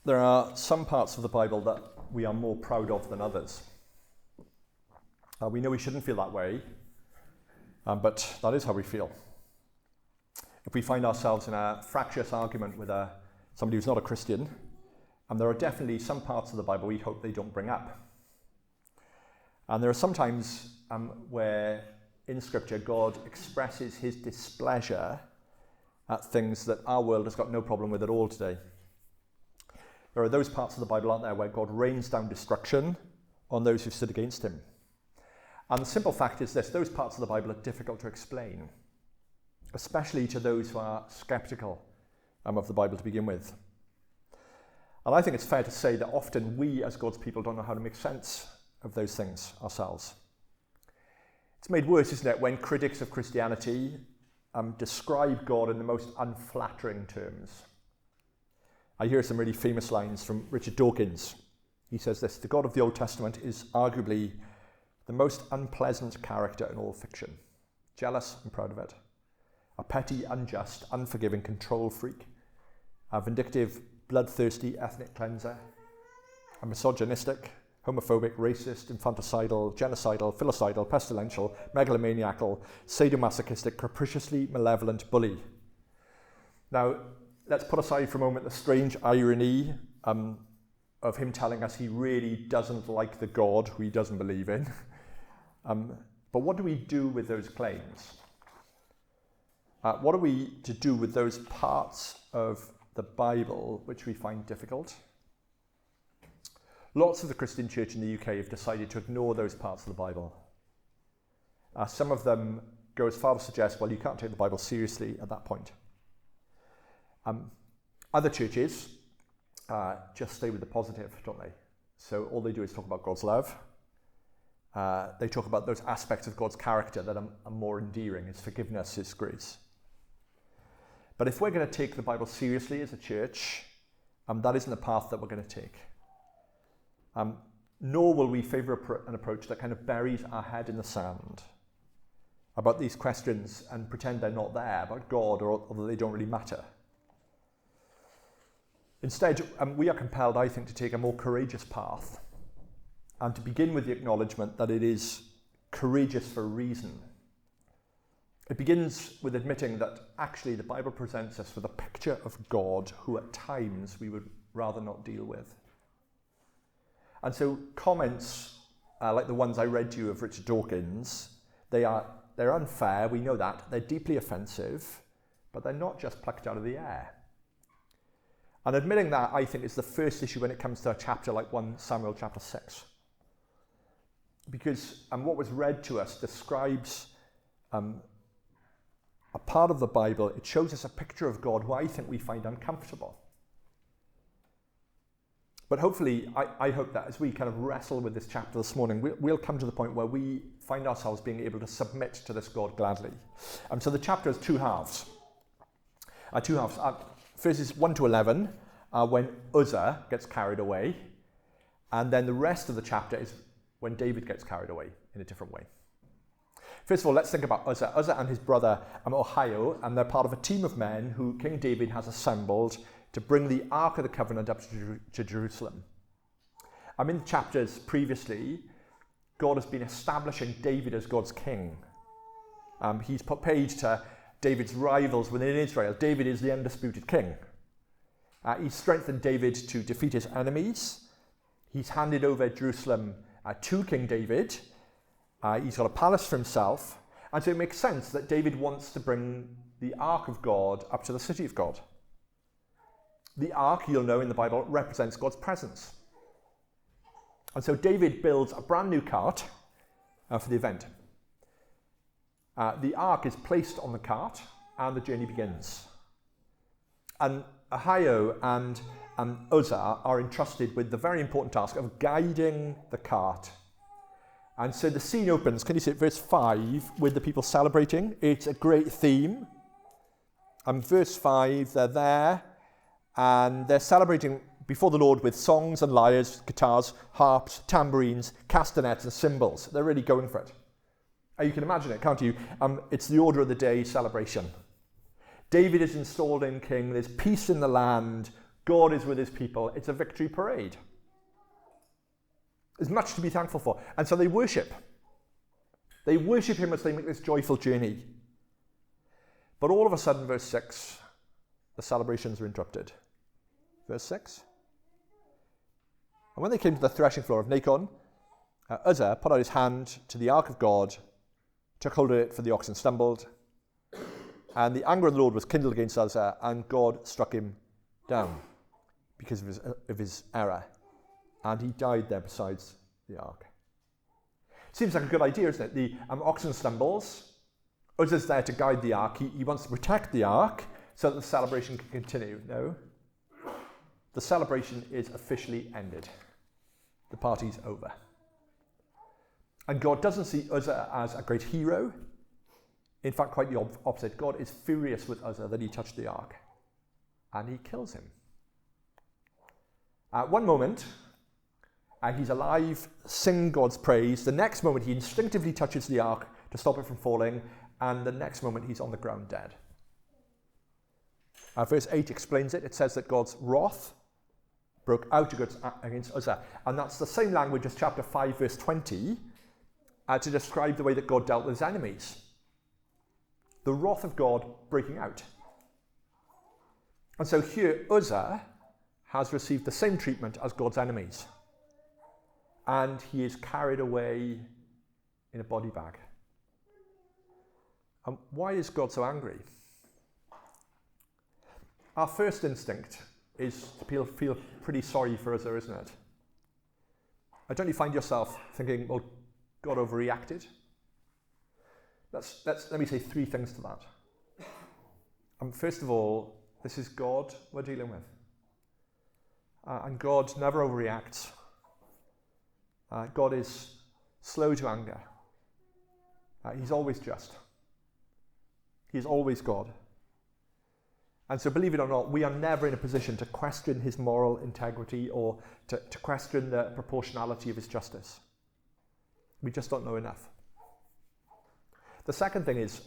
There are some parts of the Bible that we are more proud of than others. We know we shouldn't feel that way, but that is how we feel. If we find ourselves in a fractious argument with somebody who's not a Christian, there are definitely some parts of the Bible we hope they don't bring up. And there are some times where in Scripture God expresses his displeasure at things that our world has got no problem with at all today. There are those parts of the Bible, aren't there, where God rains down destruction on those who stood against him. And the simple fact is this: those parts of the Bible are difficult to explain, especially to those who are sceptical of the Bible to begin with. And I think it's fair to say that often we as God's people don't know how to make sense of those things ourselves. It's made worse, isn't it, when critics of Christianity describe God in the most unflattering terms. I hear some really famous lines from Richard Dawkins. He says this: "The God of the Old Testament is arguably the most unpleasant character in all fiction. Jealous and proud of it. A petty, unjust, unforgiving control freak. A vindictive, bloodthirsty ethnic cleanser. A misogynistic, homophobic, racist, infanticidal, genocidal, filicidal, pestilential, megalomaniacal, sadomasochistic, capriciously malevolent bully." Now, let's put aside for a moment the strange irony of him telling us he really doesn't like the God who he doesn't believe in. But what do we do with those claims? What are we to do with those parts of the Bible which we find difficult? Lots of the Christian church in the UK have decided to ignore those parts of the Bible. Some of them go as far as to suggest, well, you can't take the Bible seriously at that point. Other churches just stay with the positive, don't they? So all they do is talk about God's love. They talk about those aspects of God's character that are more endearing: his forgiveness, his grace. But if we're going to take the Bible seriously as a church, that isn't the path that we're going to take. Nor will we favour an approach that kind of buries our head in the sand about these questions and pretend they're not there, about God, or that they don't really matter. Instead, we are compelled, I think, to take a more courageous path and to begin with the acknowledgement that it is courageous for a reason. It begins with admitting that actually the Bible presents us with a picture of God who at times we would rather not deal with. And so comments like the ones I read to you of Richard Dawkins, they're unfair, we know that, they're deeply offensive, but they're not just plucked out of the air. And admitting that, I think, is the first issue when it comes to a chapter like 1 Samuel chapter 6. Because what was read to us describes a part of the Bible. It shows us a picture of God who I think we find uncomfortable. But hopefully, I hope that as we kind of wrestle with this chapter this morning, we'll come to the point where we find ourselves being able to submit to this God gladly. So the chapter has two halves. Verses 1 to 11 are when Uzzah gets carried away, and then the rest of the chapter is when David gets carried away in a different way. First of all, let's think about Uzzah. Uzzah and his brother Ohio, and they're part of a team of men who King David has assembled to bring the Ark of the Covenant up to Jerusalem. In the chapters previously, God has been establishing David as God's king. He's put paid to David's rivals within Israel. David is the undisputed king. He's strengthened David to defeat his enemies. He's handed over Jerusalem to King David. He's got a palace for himself. And so it makes sense that David wants to bring the Ark of God up to the city of God. The Ark, you'll know in the Bible, represents God's presence. And so David builds a brand new cart for the event. The Ark is placed on the cart and the journey begins. And Ohio and Uzzah are entrusted with the very important task of guiding the cart. And so the scene opens, can you see it, verse 5, with the people celebrating. It's a great theme. Verse 5, they're there and they're celebrating before the Lord with songs and lyres, guitars, harps, tambourines, castanets and cymbals. They're really going for it. You can imagine it, can't you? It's the order of the day celebration. David is installed in king. There's peace in the land. God is with his people. It's a victory parade. There's much to be thankful for. And so they worship. They worship him as they make this joyful journey. But all of a sudden, verse 6, the celebrations are interrupted. Verse 6. And when they came to the threshing floor of Nacon, Uzzah put out his hand to the ark of God, took hold of it, for the oxen stumbled. And the anger of the Lord was kindled against Uzzah, and God struck him down because of his error. And he died there besides the ark. Seems like a good idea, isn't it? The oxen stumbles. Uzzah's there to guide the ark. He wants to protect the ark so that the celebration can continue. No. The celebration is officially ended. The party's over. And God doesn't see Uzzah as a great hero. In fact, quite the opposite. God is furious with Uzzah that he touched the ark. And he kills him. At one moment, he's alive, sing God's praise. The next moment, he instinctively touches the ark to stop it from falling. And the next moment, he's on the ground dead. Verse 8 explains it. It says that God's wrath broke out against Uzzah. And that's the same language as chapter 5, verse 20, to describe the way that God dealt with his enemies. The wrath of God breaking out. And so here, Uzzah has received the same treatment as God's enemies. And he is carried away in a body bag. And why is God so angry? Our first instinct is to feel pretty sorry for Uzzah, isn't it? Don't you find yourself thinking, well, God overreacted? Let me say three things to that. First of all, this is God we're dealing with. And God never overreacts. God is slow to anger. He's always just. He's always God. And so, believe it or not, we are never in a position to question his moral integrity or to question the proportionality of his justice. We just don't know enough. The second thing is,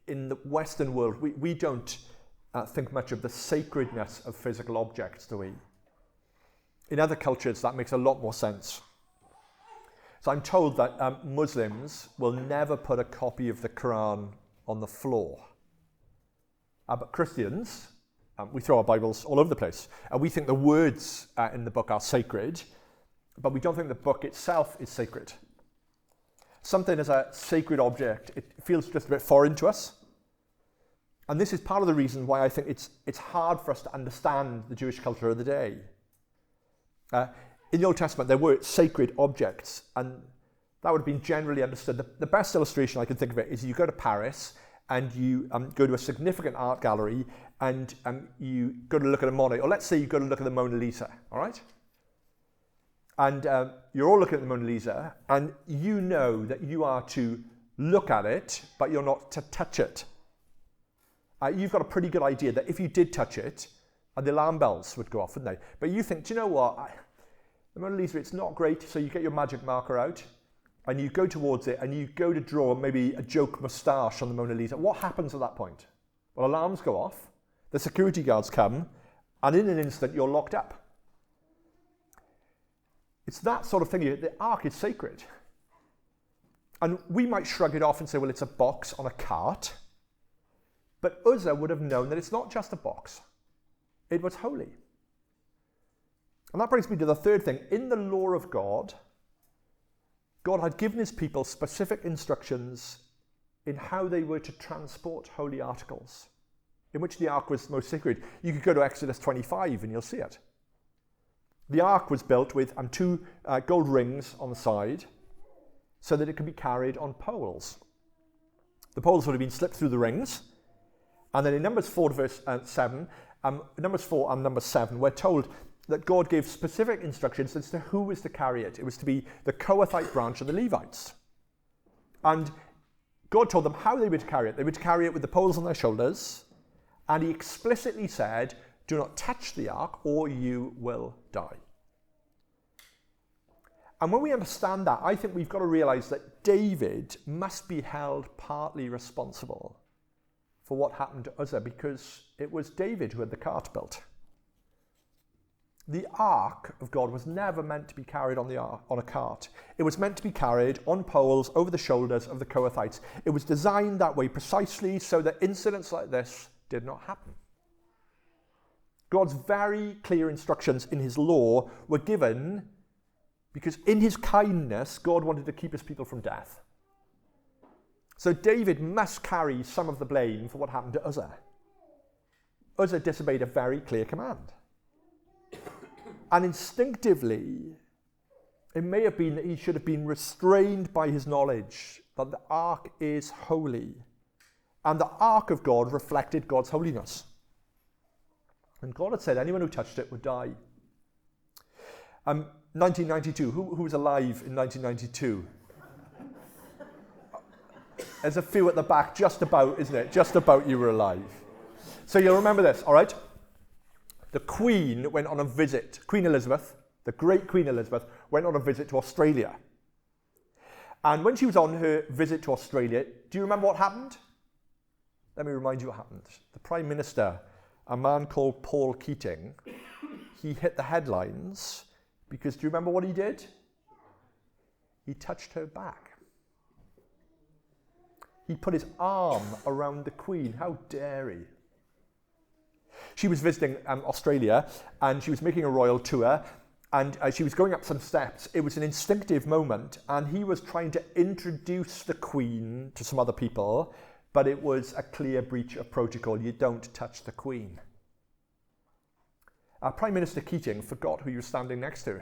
in the Western world, we don't think much of the sacredness of physical objects, do we? In other cultures, that makes a lot more sense. So I'm told that Muslims will never put a copy of the Quran on the floor. But Christians, we throw our Bibles all over the place. And we think the words in the book are sacred, but we don't think the book itself is sacred. Something as a sacred object, it feels just a bit foreign to us. And this is part of the reason why I think it's hard for us to understand the Jewish culture of the day. In the Old Testament, there were sacred objects, and that would have been generally understood. The best illustration I can think of it is you go to Paris, and you go to a significant art gallery, and you go to look at a Monet, or let's say you go to look at the Mona Lisa, all right? And you're all looking at the Mona Lisa, and you know that you are to look at it, but you're not to touch it. You've got a pretty good idea that if you did touch it, the alarm bells would go off, wouldn't they? But you think, do you know what? The Mona Lisa, it's not great, so you get your magic marker out, and you go towards it, and you go to draw maybe a joke moustache on the Mona Lisa. What happens at that point? Well, alarms go off, the security guards come, and in an instant, you're locked up. It's that sort of thing. The ark is sacred. And we might shrug it off and say, well, it's a box on a cart. But Uzzah would have known that it's not just a box. It was holy. And that brings me to the third thing. In the law of God, God had given his people specific instructions in how they were to transport holy articles, in which the ark was most sacred. You could go to Exodus 25 and you'll see it. The ark was built with two gold rings on the side so that it could be carried on poles. The poles would have been slipped through the rings. And then in Numbers 4 to verse 7, Numbers 4 and Numbers 7, we're told that God gave specific instructions as to who was to carry it. It was to be the Kohathite branch of the Levites. And God told them how they were to carry it. They were to carry it with the poles on their shoulders. And he explicitly said, do not touch the ark or you will die. And when we understand that, I think we've got to realize that David must be held partly responsible for what happened to Uzzah, because it was David who had the cart built. The ark of God was never meant to be carried on a cart. It was meant to be carried on poles over the shoulders of the Kohathites. It was designed that way precisely so that incidents like this did not happen. God's very clear instructions in his law were given because in his kindness, God wanted to keep his people from death. So David must carry some of the blame for what happened to Uzzah. Uzzah disobeyed a very clear command. And instinctively, it may have been that he should have been restrained by his knowledge that the ark is holy. And the ark of God reflected God's holiness. And God had said anyone who touched it would die. 1992, who was alive in 1992? There's a few at the back, just about, isn't it? Just about you were alive. So you'll remember this, all right? The Queen went on a visit. Queen Elizabeth, the great Queen Elizabeth, went on a visit to Australia. And when she was on her visit to Australia, do you remember what happened? Let me remind you what happened. The Prime Minister, a man called Paul Keating, he hit the headlines because, do you remember what he did? He touched her back. He put his arm around the Queen. How dare he? She was visiting Australia and she was making a royal tour and she was going up some steps. It was an instinctive moment and he was trying to introduce the Queen to some other people, but it was a clear breach of protocol. You don't touch the Queen. Prime Minister Keating forgot who he was standing next to.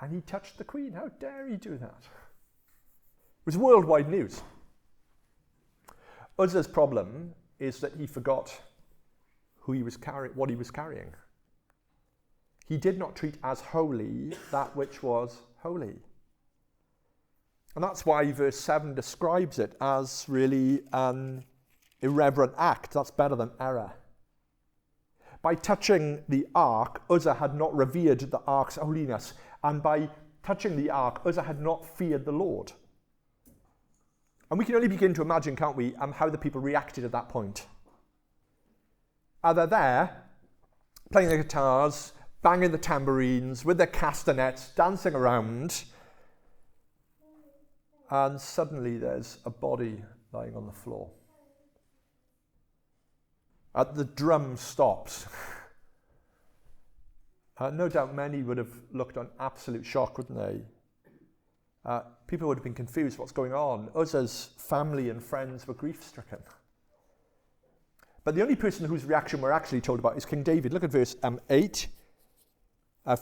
And he touched the Queen. How dare he do that? It was worldwide news. Uzzah's problem is that he forgot who he was what he was carrying. He did not treat as holy that which was holy. And that's why verse 7 describes it as really an irreverent act. That's better than error. By touching the ark, Uzzah had not revered the ark's holiness. And by touching the ark, Uzzah had not feared the Lord. And we can only begin to imagine, can't we, how the people reacted at that point. They're there, playing the guitars, banging the tambourines, with their castanets, dancing around. And suddenly there's a body lying on the floor. The drum stops. No doubt many would have looked on absolute shock, wouldn't they? People would have been confused what's going on. Uzzah's family and friends were grief-stricken. But the only person whose reaction we're actually told about is King David. Look at verse 8.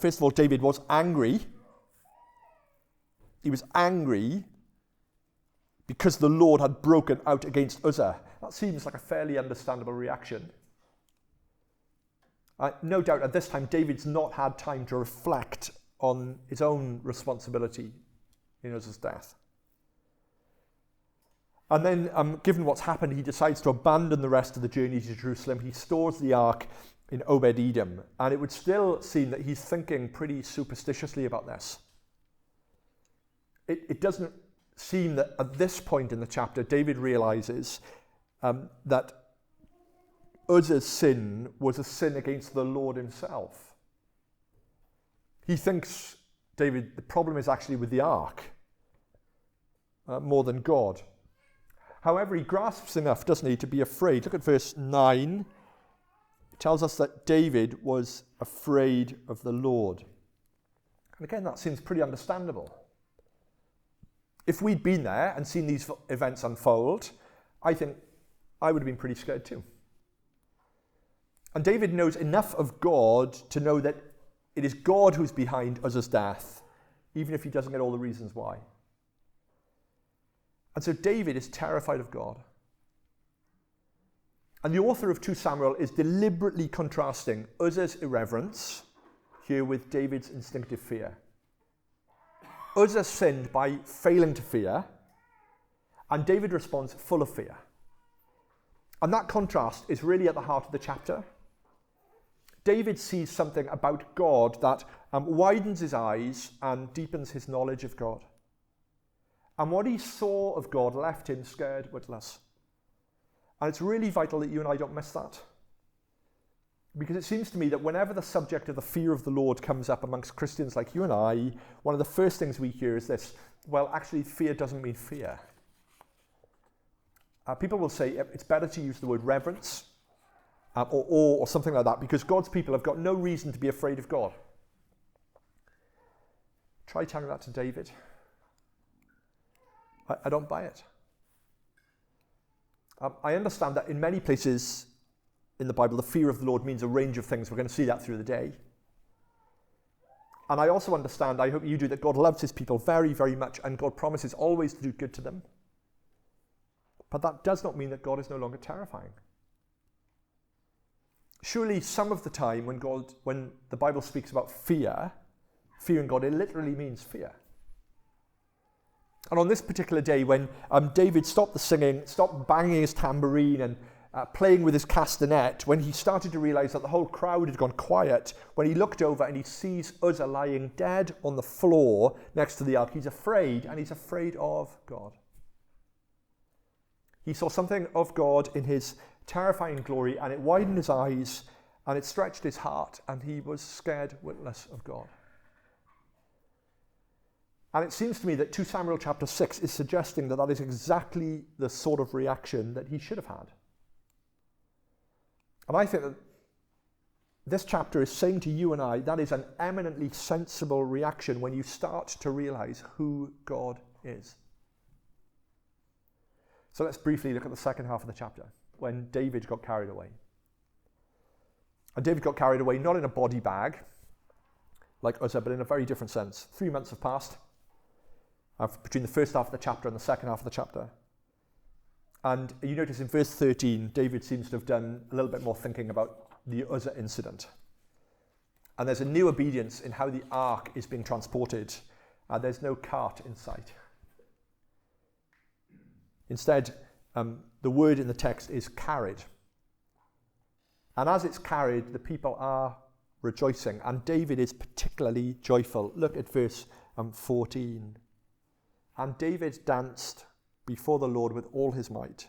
First of all, David was angry. He was angry because the Lord had broken out against Uzzah. That seems like a fairly understandable reaction. No doubt at this time, David's not had time to reflect on his own responsibility in Uzzah's death. And then, given what's happened, he decides to abandon the rest of the journey to Jerusalem. He stores the ark in Obed-Edom. And it would still seem that he's thinking pretty superstitiously about this. It doesn't seem that at this point in the chapter, David realizes that Uzzah's sin was a sin against the Lord himself. He thinks, David, the problem is actually with the ark more than God. However, he grasps enough, doesn't he, to be afraid. Look at verse 9. It tells us that David was afraid of the Lord. And again, that seems pretty understandable. If we'd been there and seen these events unfold, I think I would have been pretty scared too. And David knows enough of God to know that it is God who's behind Uzzah's death, even if he doesn't get all the reasons why. And so David is terrified of God. And the author of 2 Samuel is deliberately contrasting Uzzah's irreverence here with David's instinctive fear. Uzzah sinned by failing to fear, and David responds full of fear. And that contrast is really at the heart of the chapter. David sees something about God that widens his eyes and deepens his knowledge of God. And what he saw of God left him scared witless. And it's really vital that you and I don't miss that. Because it seems to me that whenever the subject of the fear of the Lord comes up amongst Christians like you and I, one of the first things we hear is this: well, actually, fear doesn't mean fear. People will say it's better to use the word reverence or awe or something like that, because God's people have got no reason to be afraid of God. Try telling that to David. I don't buy it. I understand that in many places in the Bible, the fear of the Lord means a range of things. We're going to see that through the day. And I also understand, I hope you do, that God loves his people very, very much, and God promises always to do good to them. But that does not mean that God is no longer terrifying. Surely some of the time when the Bible speaks about fearing God, it literally means fear. And on this particular day, when David stopped the singing, stopped banging his tambourine and playing with his castanet, when he started to realize that the whole crowd had gone quiet, when he looked over and he sees Uzzah lying dead on the floor next to the ark, he's afraid, and he's afraid of God. He saw something of God in his terrifying glory, and it widened his eyes, and it stretched his heart, and he was scared witless of God. And it seems to me that 2 Samuel chapter 6 is suggesting that that is exactly the sort of reaction that he should have had. And I think that this chapter is saying to you and I, that is an eminently sensible reaction when you start to realize who God is. So let's briefly look at the second half of the chapter, when David got carried away. And David got carried away not in a body bag, like Uzzah, but in a very different sense. 3 months have passed between the first half of the chapter and the second half of the chapter. And you notice in verse 13, David seems to have done a little bit more thinking about the Uzzah incident. And there's a new obedience in how the ark is being transported. There's no cart in sight. Instead, the word in the text is carried. And as it's carried, the people are rejoicing. And David is particularly joyful. Look at verse 14. And David danced before the Lord with all his might.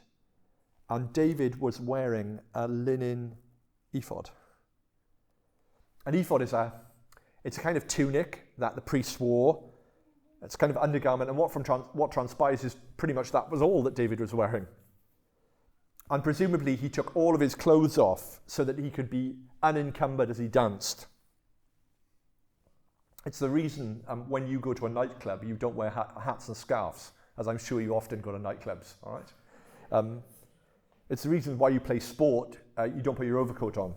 And David was wearing a linen ephod. An ephod it's a kind of tunic that the priests wore. It's kind of undergarment, and what transpires is pretty much that was all that David was wearing. And presumably he took all of his clothes off so that he could be unencumbered as he danced. It's the reason when you go to a nightclub, you don't wear hats and scarves, as I'm sure you often go to nightclubs, all right? It's the reason why you play sport, you don't put your overcoat on.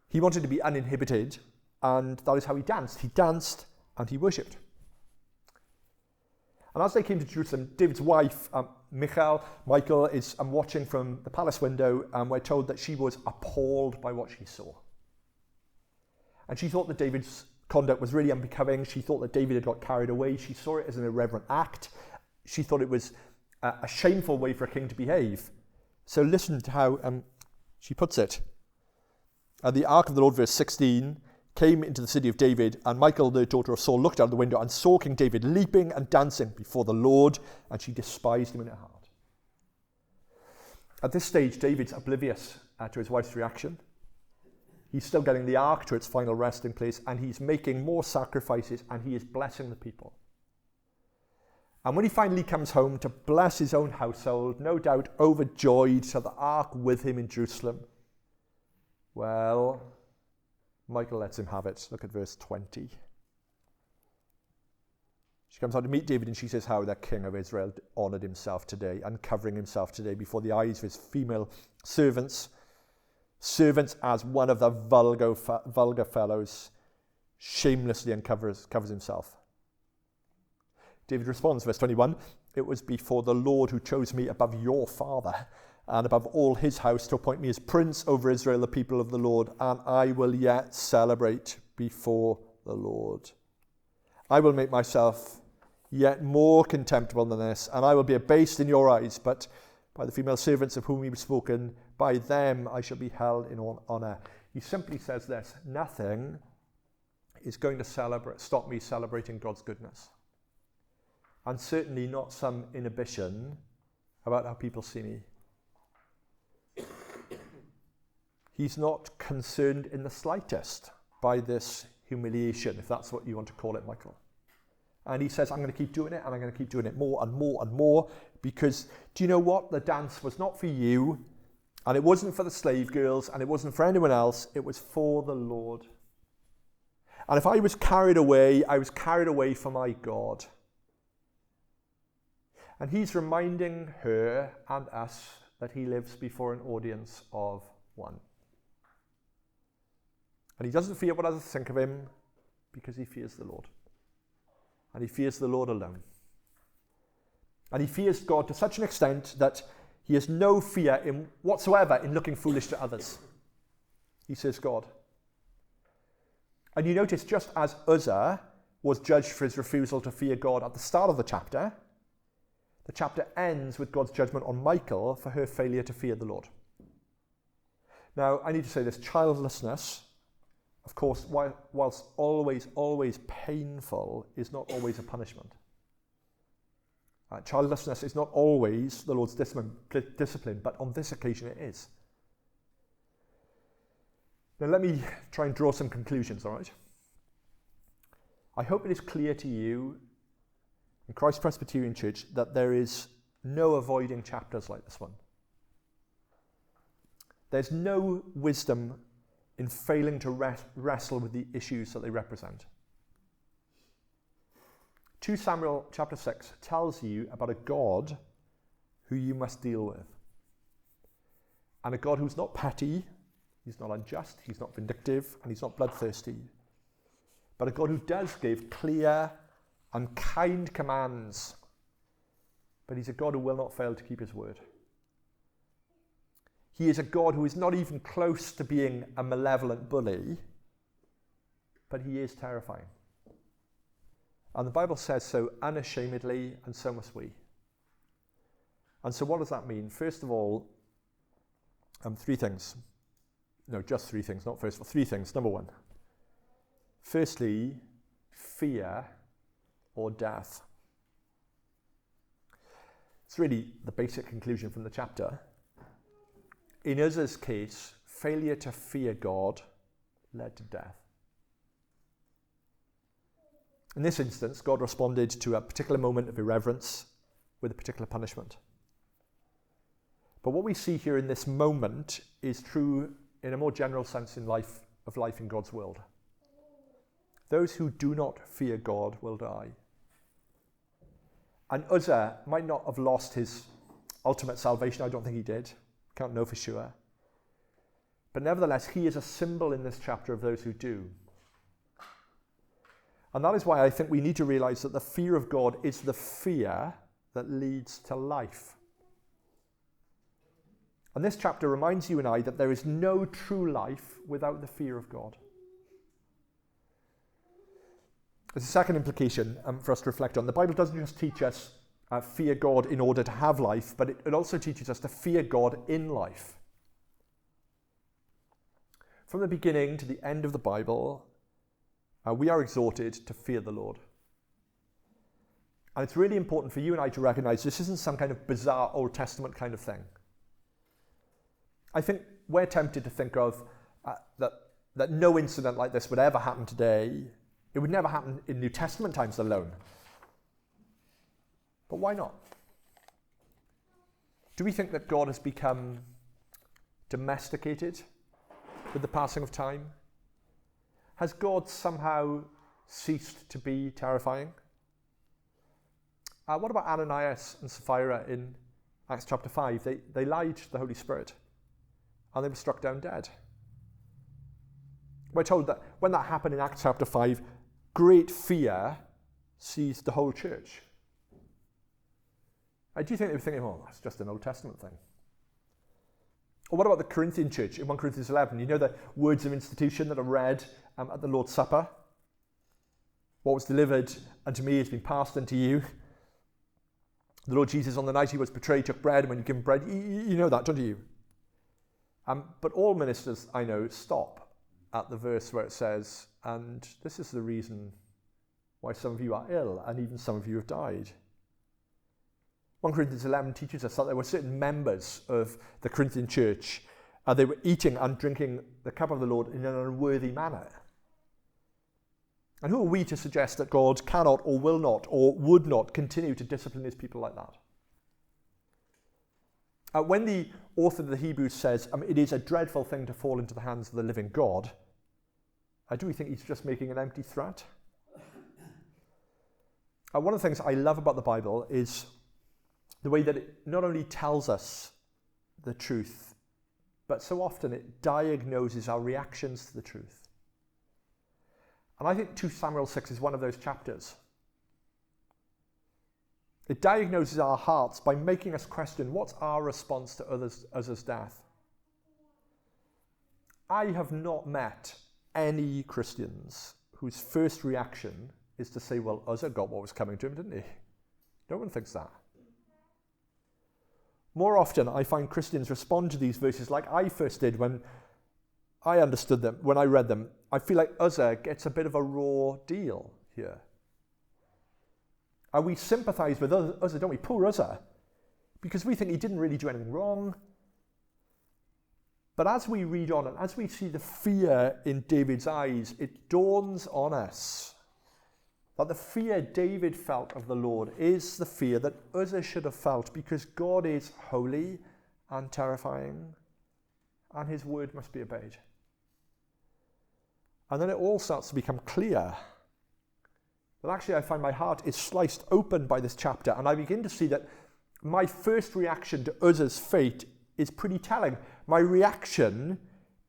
He wanted to be uninhibited, and that is how he danced. He danced and he worshipped. And as they came to Jerusalem, David's wife, Michal, is watching from the palace window, and we're told that she was appalled by what she saw. And she thought that David's conduct was really unbecoming. She thought that David had got carried away. She saw it as an irreverent act. She thought it was a shameful way for a king to behave. So listen to how she puts it. The ark of the Lord, verse 16, came into the city of David, and Michal, the daughter of Saul, looked out of the window and saw King David leaping and dancing before the Lord, and she despised him in her heart. At this stage, David's oblivious to his wife's reaction. He's still getting the ark to its final resting place, and he's making more sacrifices, and he is blessing the people. And when he finally comes home to bless his own household, no doubt overjoyed to have the ark with him in Jerusalem, well, Michal lets him have it. Look at verse 20. She comes out to meet David, and she says how the king of Israel honoured himself today, uncovering himself today before the eyes of his female servants as one of the vulgar fellows shamelessly uncovers himself. David responds, verse 21, "It was before the Lord who chose me above your father and above all his house to appoint me as prince over Israel, the people of the Lord, and I will yet celebrate before the Lord. I will make myself yet more contemptible than this, and I will be abased in your eyes, but by the female servants of whom you have spoken, by them I shall be held in honour." He simply says this: nothing is going to stop me celebrating God's goodness. And certainly not some inhibition about how people see me. He's not concerned in the slightest by this humiliation, if that's what you want to call it, Michael. And he says, I'm going to keep doing it, and I'm going to keep doing it more and more and more, because do you know what? The dance was not for you, and it wasn't for the slave girls, and it wasn't for anyone else. It was for the Lord. And if I was carried away, I was carried away for my God. And he's reminding her and us that he lives before an audience of one. And he doesn't fear what others think of him, because he fears the Lord. And he fears the Lord alone. And he fears God to such an extent that he has no fear whatsoever in looking foolish to others. He says God. And you notice, just as Uzzah was judged for his refusal to fear God at the start of the chapter ends with God's judgment on Michal for her failure to fear the Lord. Now, I need to say this, childlessness, of course, whilst always painful, is not always a punishment. Childlessness is not always the Lord's discipline, but on this occasion it is. Now let me try and draw some conclusions, all right? I hope it is clear to you in Christ Presbyterian Church that there is no avoiding chapters like this one. There's no wisdom in failing to wrestle with the issues that they represent. 2 Samuel chapter 6 tells you about a God who you must deal with. And a God who's not petty, he's not unjust, he's not vindictive, and he's not bloodthirsty. But a God who does give clear and kind commands. But he's a God who will not fail to keep his word. He is a God who is not even close to being a malevolent bully, but he is terrifying. And the Bible says so unashamedly, and so must we. And so what does that mean? First of all, 3 things. No, just 3 things, not first of all. 3 things. Number 1. Firstly, fear or death. It's really the basic conclusion from the chapter. In Uzzah's case, failure to fear God led to death. In this instance, God responded to a particular moment of irreverence with a particular punishment. But what we see here in this moment is true in a more general sense in life in God's world. Those who do not fear God will die. And Uzzah might not have lost his ultimate salvation. I don't think he did. Can't know for sure. But nevertheless, he is a symbol in this chapter of those who do. And that is why I think we need to realize that the fear of God is the fear that leads to life. And this chapter reminds you and I that there is no true life without the fear of God. There's a second implication for us to reflect on. The Bible doesn't just teach us fear God in order to have life, but it also teaches us to fear God in life. From the beginning to the end of the Bible, we are exhorted to fear the Lord. And it's really important for you and I to recognize this isn't some kind of bizarre Old Testament kind of thing. I think we're tempted to think of that no incident like this would ever happen today. It would never happen in New Testament times alone. But why not? Do we think that God has become domesticated with the passing of time? Has God somehow ceased to be terrifying? What about Ananias and Sapphira in Acts chapter 5? They lied to the Holy Spirit and they were struck down dead. We're told that when that happened in Acts chapter 5, great fear seized the whole church. Do you think they were thinking, oh, that's just an Old Testament thing? Or what about the Corinthian church in 1 Corinthians 11? You know the words of institution that are read at the Lord's Supper? What was delivered unto me has been passed unto you. The Lord Jesus, on the night he was betrayed, took bread, and when you give him bread, you know that, don't you? But all ministers, I know, stop at the verse where it says, and this is the reason why some of you are ill, and even some of you have died. 1 Corinthians 11 teaches us that there were certain members of the Corinthian church They were eating and drinking the cup of the Lord in an unworthy manner. And who are we to suggest that God cannot or will not or would not continue to discipline his people like that? When the author of the Hebrews says it is a dreadful thing to fall into the hands of the living God, do we think he's just making an empty threat? One of the things I love about the Bible is the way that it not only tells us the truth, but so often it diagnoses our reactions to the truth. And I think 2 Samuel 6 is one of those chapters. It diagnoses our hearts by making us question what's our response to Uzzah's death. I have not met any Christians whose first reaction is to say, well, Uzzah got what was coming to him, didn't he? No one thinks that. More often, I find Christians respond to these verses like I first did when I understood them, when I read them. I feel like Uzzah gets a bit of a raw deal here. And we sympathize with Uzzah, don't we? Poor Uzzah. Because we think he didn't really do anything wrong. But as we read on and as we see the fear in David's eyes, it dawns on us that the fear David felt of the Lord is the fear that Uzzah should have felt, because God is holy and terrifying, and his word must be obeyed. And then it all starts to become clear that actually I find my heart is sliced open by this chapter, and I begin to see that my first reaction to Uzzah's fate is pretty telling. My reaction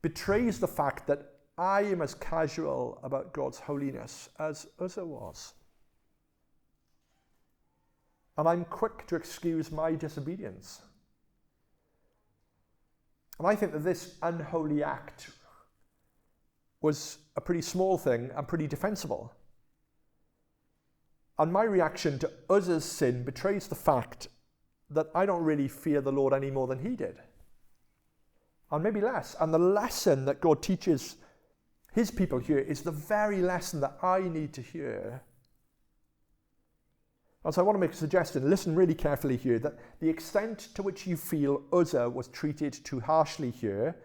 betrays the fact that I am as casual about God's holiness as Uzzah was. And I'm quick to excuse my disobedience. And I think that this unholy act was a pretty small thing and pretty defensible. And my reaction to Uzzah's sin betrays the fact that I don't really fear the Lord any more than he did. And maybe less. And the lesson that God teaches his people here is the very lesson that I need to hear. And so I want to make a suggestion. Listen really carefully here, that the extent to which you feel Uzzah was treated too harshly here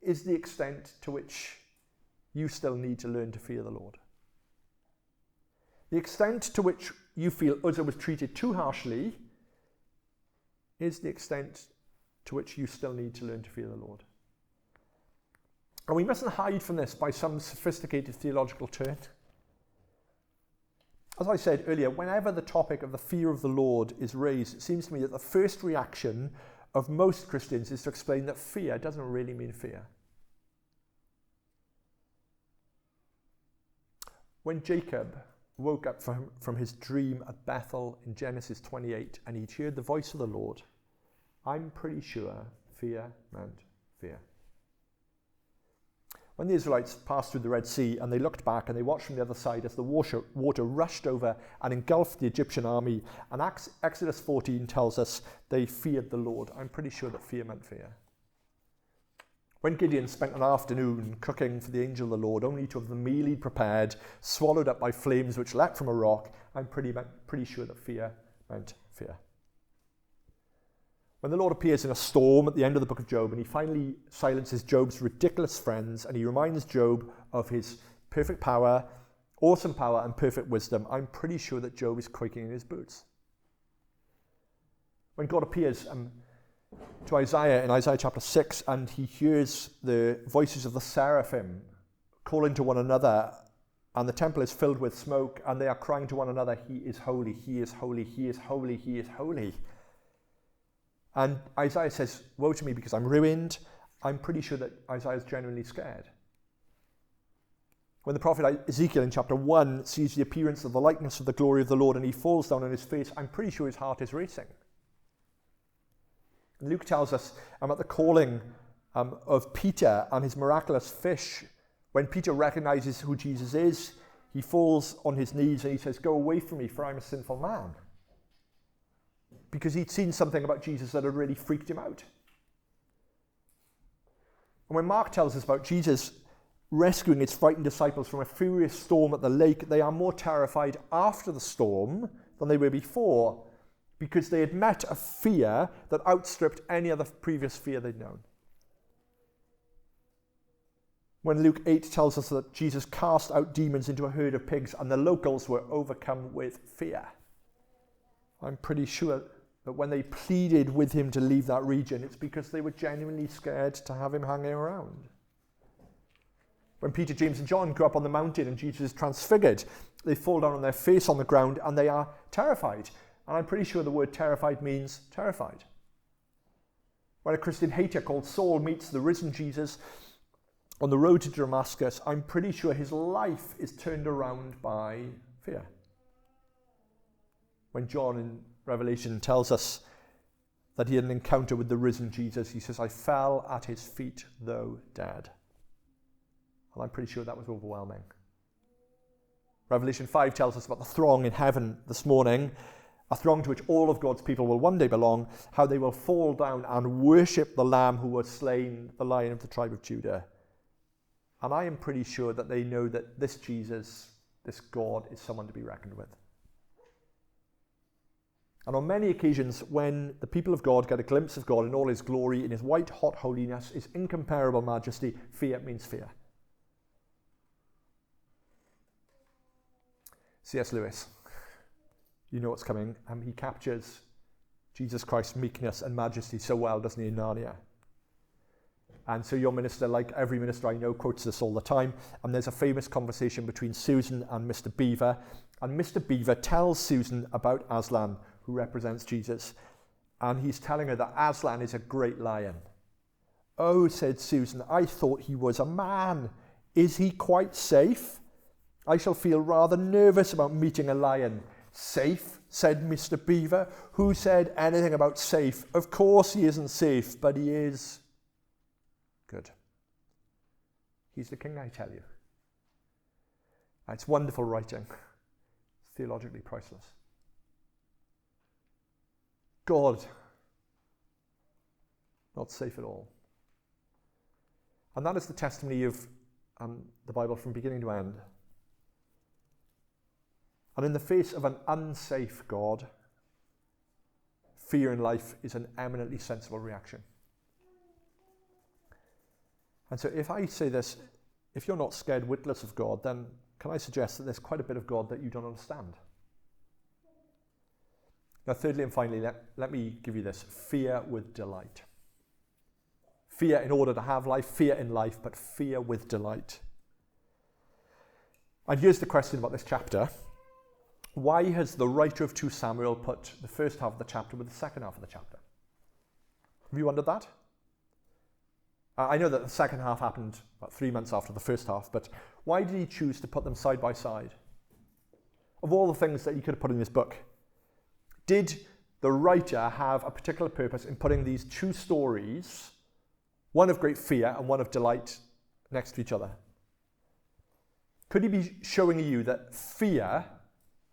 is the extent to which you still need to learn to fear the Lord. The extent to which you feel Uzzah was treated too harshly is the extent to which you still need to learn to fear the Lord. And we mustn't hide from this by some sophisticated theological turn. As I said earlier, whenever the topic of the fear of the Lord is raised, it seems to me that the first reaction of most Christians is to explain that fear doesn't really mean fear. When Jacob woke up from his dream at Bethel in Genesis 28 and he'd heard the voice of the Lord, I'm pretty sure fear meant fear. When the Israelites passed through the Red Sea and they looked back and they watched from the other side as the water rushed over and engulfed the Egyptian army, and Exodus 14 tells us they feared the Lord, I'm pretty sure that fear meant fear. When Gideon spent an afternoon cooking for the angel of the Lord, only to have the meal he'd prepared swallowed up by flames which leapt from a rock, I'm pretty sure that fear meant fear. When the Lord appears in a storm at the end of the book of Job, and he finally silences Job's ridiculous friends, and he reminds Job of his perfect power, awesome power, and perfect wisdom, I'm pretty sure that Job is quaking in his boots. When God appears to Isaiah in Isaiah chapter 6, and he hears the voices of the seraphim calling to one another, and the temple is filled with smoke, and they are crying to one another, he is holy, he is holy, he is holy, he is holy. And Isaiah says, woe to me because I'm ruined. I'm pretty sure that Isaiah is genuinely scared. When the prophet Ezekiel in chapter 1 sees the appearance of the likeness of the glory of the Lord and he falls down on his face, I'm pretty sure his heart is racing. And Luke tells us about the calling of Peter and his miraculous fish. When Peter recognizes who Jesus is, he falls on his knees and he says, go away from me, for I'm a sinful man. Because he'd seen something about Jesus that had really freaked him out. And when Mark tells us about Jesus rescuing his frightened disciples from a furious storm at the lake, they are more terrified after the storm than they were before, because they had met a fear that outstripped any other previous fear they'd known. When Luke 8 tells us that Jesus cast out demons into a herd of pigs and the locals were overcome with fear. I'm pretty sure that when they pleaded with him to leave that region, it's because they were genuinely scared to have him hanging around. When Peter, James and John go up on the mountain and Jesus is transfigured, they fall down on their face on the ground and they are terrified. And I'm pretty sure the word terrified means terrified. When a Christian hater called Saul meets the risen Jesus on the road to Damascus, I'm pretty sure his life is turned around by fear. When John in Revelation tells us that he had an encounter with the risen Jesus, he says, I fell at his feet, though dead. And I'm pretty sure that was overwhelming. Revelation 5 tells us about the throng in heaven this morning, a throng to which all of God's people will one day belong, how they will fall down and worship the Lamb who was slain, the Lion of the tribe of Judah. And I am pretty sure that they know that this Jesus, this God, is someone to be reckoned with. And on many occasions, when the people of God get a glimpse of God in all his glory, in his white-hot holiness, his incomparable majesty, fear means fear. C.S. Lewis, you know what's coming, he captures Jesus Christ's meekness and majesty so well, doesn't he, in Narnia? And so your minister, like every minister I know, quotes this all the time. And there's a famous conversation between Susan and Mr. Beaver. And Mr. Beaver tells Susan about Aslan, who represents Jesus. And he's telling her that Aslan is a great lion. Oh, said Susan, I thought he was a man. Is he quite safe? I shall feel rather nervous about meeting a lion. Safe, said Mr. Beaver. Who said anything about safe? Of course he isn't safe, but he is good. He's the king, I tell you. It's wonderful writing. It's theologically priceless. God, not safe at all. And that is the testimony of the Bible from beginning to end. And in the face of an unsafe God, fear in life is an eminently sensible reaction. And so if I say this, if you're not scared witless of God, then can I suggest that there's quite a bit of God that you don't understand? Now, thirdly and finally, let me give you this. Fear with delight. Fear in order to have life, fear in life, but fear with delight. And here's the question about this chapter. Why has the writer of 2 Samuel put the first half of the chapter with the second half of the chapter? Have you wondered that? I know that the second half happened about 3 months after the first half, but why did he choose to put them side by side? Of all the things that he could have put in this book, did the writer have a particular purpose in putting these two stories, one of great fear and one of delight, next to each other? Could he be showing you that fear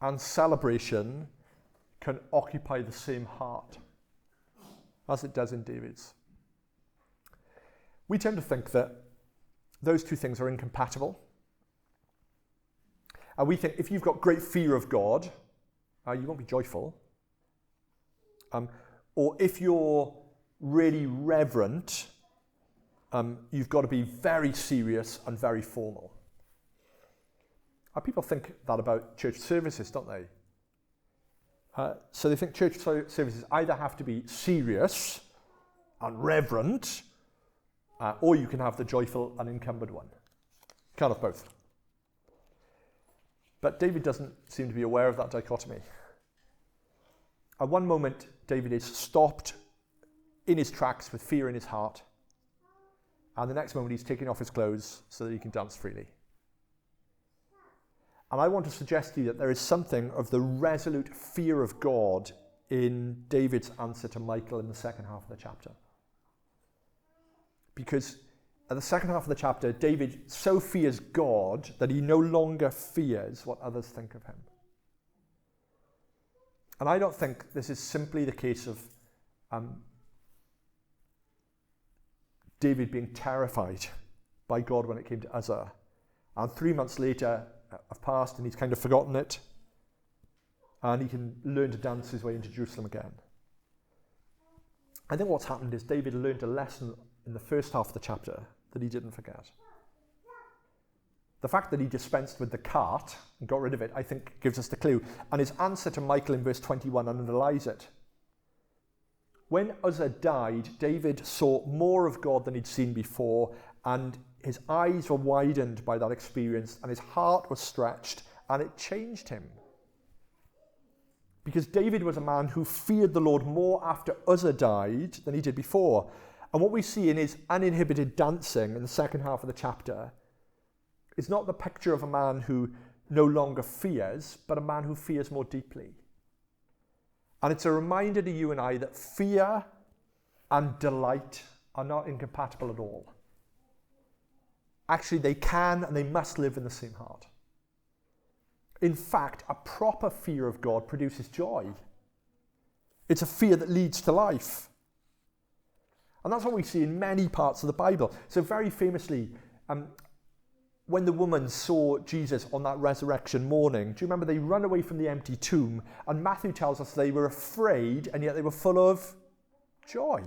and celebration can occupy the same heart, as it does in David's? We tend to think that those two things are incompatible. And we think if you've got great fear of God, you won't be joyful. Or if you're really reverent, you've got to be very serious and very formal. People think that about church services, don't they? So they think church services either have to be serious and reverent, or you can have the joyful, unencumbered one. You can't have both. But David doesn't seem to be aware of that dichotomy. At one moment, David is stopped in his tracks with fear in his heart, and the next moment he's taking off his clothes so that he can dance freely. And I want to suggest to you that there is something of the resolute fear of God in David's answer to Michal in the second half of the chapter. Because at the second half of the chapter, David so fears God that he no longer fears what others think of him. And I don't think this is simply the case of David being terrified by God when it came to Uzzah. And 3 months later have passed and he's kind of forgotten it. And he can learn to dance his way into Jerusalem again. I think what's happened is David learned a lesson in the first half of the chapter that he didn't forget. The fact that he dispensed with the cart and got rid of it, I think, gives us the clue. And his answer to Michael in verse 21 underlies it. When Uzzah died, David saw more of God than he'd seen before, and his eyes were widened by that experience, and his heart was stretched, and it changed him. Because David was a man who feared the Lord more after Uzzah died than he did before. And what we see in his uninhibited dancing in the second half of the chapter is not the picture of a man who no longer fears, but a man who fears more deeply. And it's a reminder to you and I that fear and delight are not incompatible at all. Actually, they can and they must live in the same heart. In fact, a proper fear of God produces joy. It's a fear that leads to life. And that's what we see in many parts of the Bible. So very famously, when the woman saw Jesus on that resurrection morning, do you remember they run away from the empty tomb? And Matthew tells us they were afraid, and yet they were full of joy.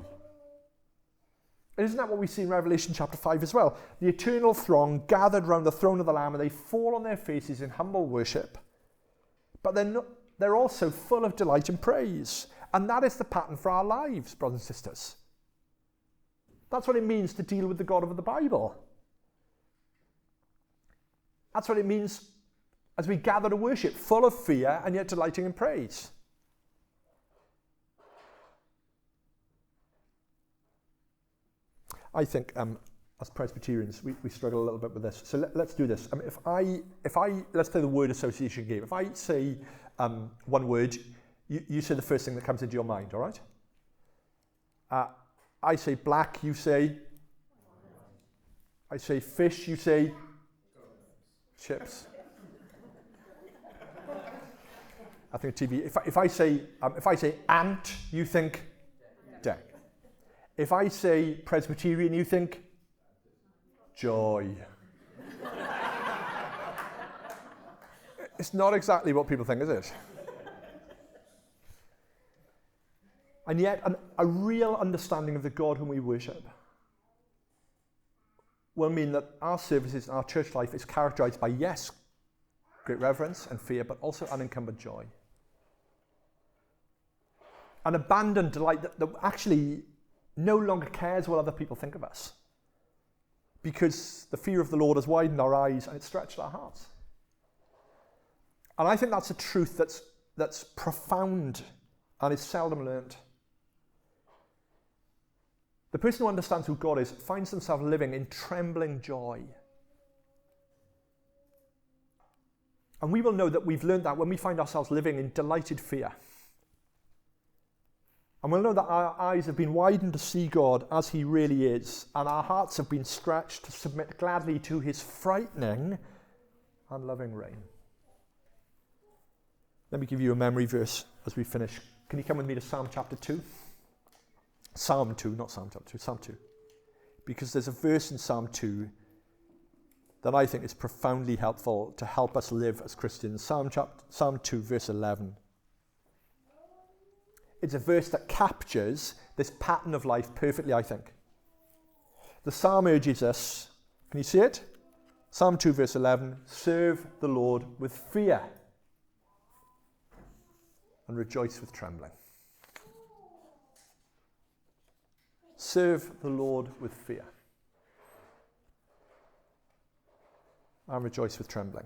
And isn't that what we see in Revelation chapter 5 as well? The eternal throng gathered round the throne of the Lamb, and they fall on their faces in humble worship. But they're also full of delight and praise. And that is the pattern for our lives, brothers and sisters. That's what it means to deal with the God of the Bible. That's what it means as we gather to worship, full of fear and yet delighting in praise. I think as Presbyterians, we struggle a little bit with this. So let's do this. If I let's play the word association game. If I say one word, you say the first thing that comes into your mind, all right? I say black, you say? I say fish, you say? Chips. I think TV. If I say ant, you think deck. If I say Presbyterian, you think joy. It's not exactly what people think, is it? And yet, a real understanding of the God whom we worship will mean that our services and our church life is characterized by, yes, great reverence and fear, but also unencumbered joy. An abandoned delight that actually no longer cares what other people think of us, because the fear of the Lord has widened our eyes and it's stretched our hearts. And I think that's a truth that's profound and is seldom learnt. The person who understands who God is finds themselves living in trembling joy. And we will know that we've learned that when we find ourselves living in delighted fear. And we'll know that our eyes have been widened to see God as he really is, and our hearts have been stretched to submit gladly to his frightening and loving reign. Let me give you a memory verse as we finish. Can you come with me to Psalm chapter 2? Psalm 2, not Psalm chapter 2, Psalm 2. Because there's a verse in Psalm 2 that I think is profoundly helpful to help us live as Christians. Psalm 2, verse 11. It's a verse that captures this pattern of life perfectly, I think. The psalm urges us, can you see it? Psalm 2, verse 11, serve the Lord with fear and rejoice with trembling. Serve the Lord with fear and rejoice with trembling.